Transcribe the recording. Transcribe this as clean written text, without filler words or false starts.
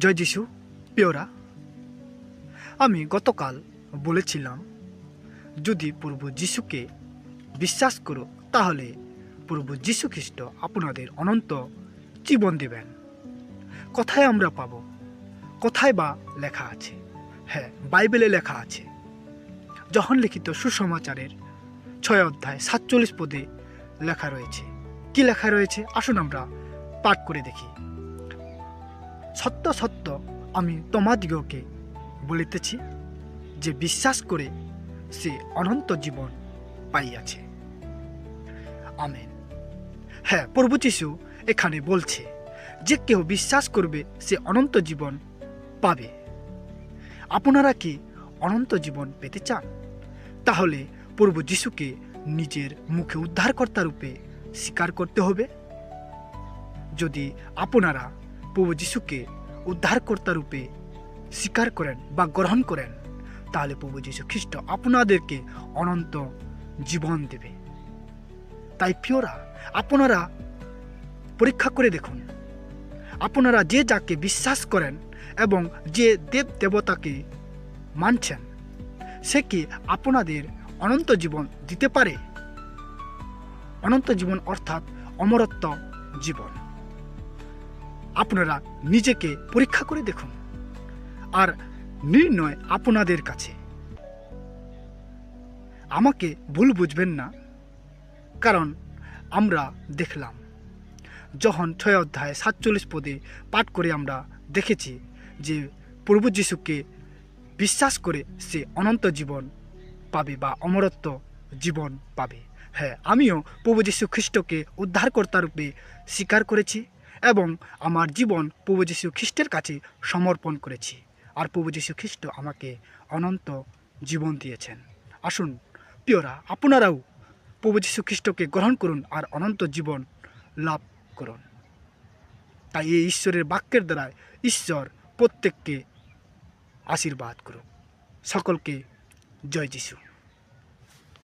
জয় যিশু প্রিয়রা, আমি গতকাল বলেছিলাম যদি প্রভু যিশুকে বিশ্বাস করো তাহলে প্রভু যিশু খ্রিস্ট আপনাদের অনন্ত জীবন দেবেন। কোথায় আমরা পাব? কোথায় বা লেখা আছে? হ্যাঁ, বাইবেলে লেখা আছে। যোহন লিখিত সুসমাচারের 6 অধ্যায় 47 পদে লেখা রয়েছে। কি লেখা রয়েছে? আসুন আমরা পাঠ করে দেখি। সত্য সত্য আমি তোমাদিগকে বলিতেছি যে বিশ্বাস করে সে অনন্ত জীবন পাইয়াছে। আমেন। হ্যাঁ, প্রভু যিশু এখানে বলছে যে কেউ বিশ্বাস করবে সে অনন্ত জীবন পাবে। আপনারা কি অনন্ত জীবন পেতে চান? তাহলে প্রভু যিশুকে নিজের মুখে উদ্ধারকর্তা রূপে স্বীকার করতে হবে। যদি আপনারা প্রভু যিশুকে উদ্ধারকর্তা রূপে স্বীকার করেন বা গ্রহণ করেন, তাহলে প্রভু যীশু খ্রিস্ট আপনাদেরকে অনন্ত জীবন দেবে। তাই প্রিয়রা, আপনারা পরীক্ষা করে দেখুন। আপনারা যে যাকে বিশ্বাস করেন এবং যে দেব দেবতাকে মানছেন, সে কি আপনাদের অনন্ত জীবন দিতে পারে? অনন্ত জীবন অর্থাৎ অমরত্ব জীবন। আপনারা নিজেকে পরীক্ষা করে দেখুন, আর নির্ণয় আপনাদের কাছে। আমাকে ভুল বুঝবেন না, কারণ আমরা দেখলাম যোহন 6 অধ্যায় 47 পদে পাঠ করে আমরা দেখেছি যে প্রভু যিশুকে বিশ্বাস করে সে অনন্ত জীবন পাবে বা অমরত্ব জীবন পাবে। হ্যাঁ, আমিও প্রভু যীশু খ্রিস্টকে উদ্ধারকর্তা রূপে স্বীকার করেছি এবং আমার জীবন প্রভু যীশু খ্রিস্টের কাছে সমর্পণ করেছি, আর প্রভু যীশু খ্রিস্ট আমাকে অনন্ত জীবন দিয়েছেন। আসুন প্রিয়রা, আপনারাও প্রভু যীশু খ্রিস্টকে গ্রহণ করুন আর অনন্ত জীবন লাভ করুন। তাই এই ঈশ্বরের বাক্যের দ্বারা ঈশ্বর প্রত্যেককে আশীর্বাদ করুন। সকলকে জয় যিশু।